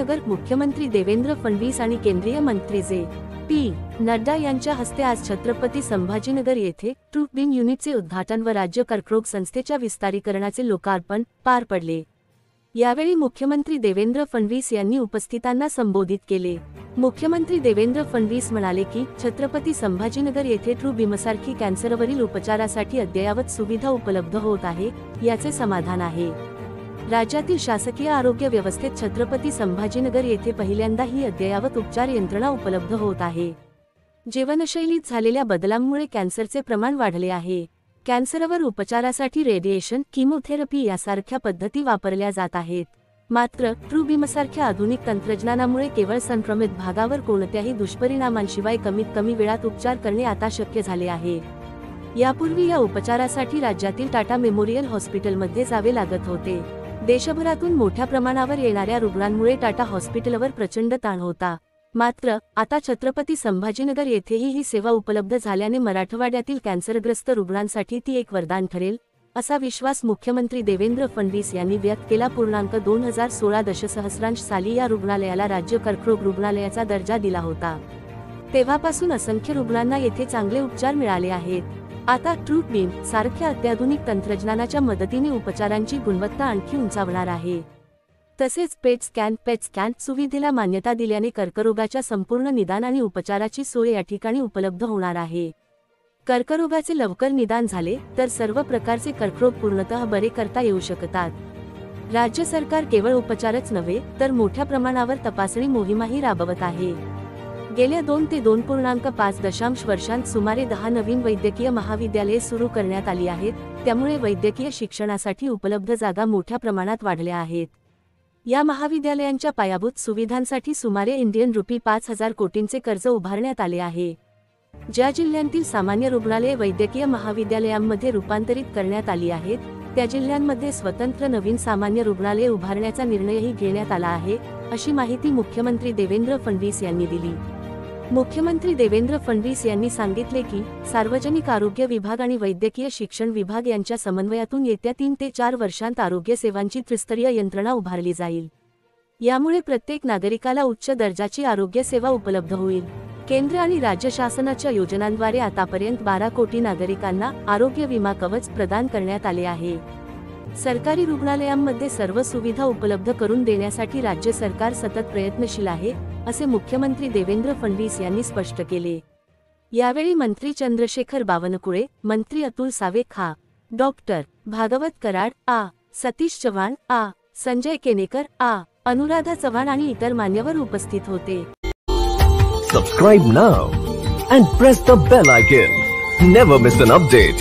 संभाजीनगर मुख्यमंत्री देवेंद्र फडणवीस आणि केंद्रीय मंत्री जे.पी. नड्डा यांच्या हस्ते आज छत्रपती संभाजीनगर येथे ट्रूथ बीम युनिटचे उद्घाटन व राज्य कर्करोग संस्थेच्या विस्तारीकरणाचे लोकार्पण पार पडले। यावेळी मुख्यमंत्री देवेंद्र फडणवीस यांनी उपस्थितांना संबोधित केले। मुख्यमंत्री देवेंद्र फडणवीस म्हणाले की छत्रपती संभाजीनगर येथे ट्रू बीमसारखी कॅन्सरवरील उपचारासाठी अद्ययावत सुविधा उपलब्ध होत आहे, याचे समाधान आहे। राज्यातील शासकीय आरोग्य व्यवस्थेत छत्रपती संभाजीनगर येथे पहिल्यांदा ही अद्ययावत उपचार यंत्रणा उपलब्ध होत आहे। जीवनशैलीत झालेल्या बदलांमुळे कॅन्सरचे प्रमाण वाढले आहे। कॅन्सरवर उपचारासाठी रेडिएशन, किमोथेरपी यासारख्या पद्धती वापरल्या जात आहेत। मात्र ट्रू बीमसारख्या आधुनिक तंत्रज्ञानामुळे केवळ संक्रमित भागावर कोणत्याही दुष्परिणामांशिवाय कमीत कमी वेळात उपचार करणे आता शक्य झाले आहे। यापूर्वी या उपचारासाठी राज्यातील टाटा मेमोरियल हॉस्पिटलमध्ये जावे लागत होते। देशभरातून मोठ्या प्रमाणावर येणाऱ्या रुग्णांमुळे टाटा हॉस्पिटलवर प्रचंड ताण होता। मात्र आता छत्रपती संभाजीनगर येथेही ही सेवा उपलब्ध झाल्याने मराठवाड्यातील कॅन्सरग्रस्त रुग्णांसाठी ती एक वरदान ठरेल, असा विश्वास मुख्यमंत्री देवेंद्र फडणवीस यांनी व्यक्त केला। 2016 दशसहस्रांश साली या रुग्णालयाला राज्य कर्करोग रुग्णालयाचा दर्जा दिला होता। तेव्हापासून असंख्य रुग्णांना येथे चांगले उपचार मिळाले आहेत। आता ट्रूथ बीम सारख्या अत्याधुनिक तंत्रज्ञानाच्या मदतीने उपचारांची गुणवत्ता आणखी उंचावणार आहे। तसेच पेट स्कॅन सुविधेला मान्यता दिल्याने कर्करोगाच्या संपूर्ण निदान आणि उपचाराची सोय या ठिकाणी उपलब्ध होणार आहे। कर्करोगाचे लवकर निदान झाले तर सर्व प्रकारचे कर्करोग पूर्णतः बरे करता येऊ शकतात। राज्य सरकार केवळ उपचारच नव्हे तर मोठ्या प्रमाणावर तपासणी मोहीमही राबवत आहे। गेल्या 2 ते 2.5 वर्षांत सुमारे 10 नवीन वैद्यकीय महाविद्यालये सुरू करण्यात आली आहेत, त्यामुळे वैद्यकीय शिक्षणासाठी उपलब्ध जागा मोठ्या प्रमाणात वाढल्या आहेत। या महाविद्यालयांच्या पायाभूत सुविधांसाठी सुमारे इंडियन रुपी 5,000 कोटींचे कर्ज उभारण्यात आले आहे। ज्या जिल्ह्यांतील सामान्य रुग्णालये वैद्यकीय महाविद्यालयांमध्ये रूपांतरित करण्यात आली आहेत, त्या जिल्ह्यांमध्ये स्वतंत्र नवीन सामान्य रुग्णालये उभारण्याचा निर्णयही घेण्यात आला आहे, अशी माहिती मुख्यमंत्री देवेंद्र फडणवीस यांनी दिली। मुख्यमंत्री देवेंद्र फडणवीस यांनी सांगितले की सार्वजनिक आरोग्य विभाग आणि वैद्यकीय शिक्षण विभाग यांच्या समन्वयातून येत्या 3 ते 4 वर्षांत आरोग्य सेवांची त्रिस्तरीय यंत्रणा उभारली जाईल। यामुळे प्रत्येक नागरिकाला उच्च दर्जाची आरोग्य सेवा उपलब्ध होईल। केंद्र आणि राज्य शासनाच्या योजनांद्वारे आतापर्यंत 12 कोटी नागरिकांना आरोग्य विमा कवच प्रदान करण्यात आले आहे। सरकारी रुग्णालयांमध्ये सर्व सुविधा उपलब्ध करून देण्यासाठी राज्य सरकार सतत प्रयत्नशील आहे, असे मुख्यमंत्री देवेंद्र फडणवीस यांनी स्पष्ट केले। यावेळी मंत्री चंद्रशेखर बावनकुळे, मंत्री अतुल सावे खा, डॉक्टर भागवत कराड आ, सतीश चव्हाण आ, संजय केनेकर आ, अनुराधा चव्हाण आणि इतर मान्यवर उपस्थित होते। Subscribe now and press the bell icon. Never miss an update.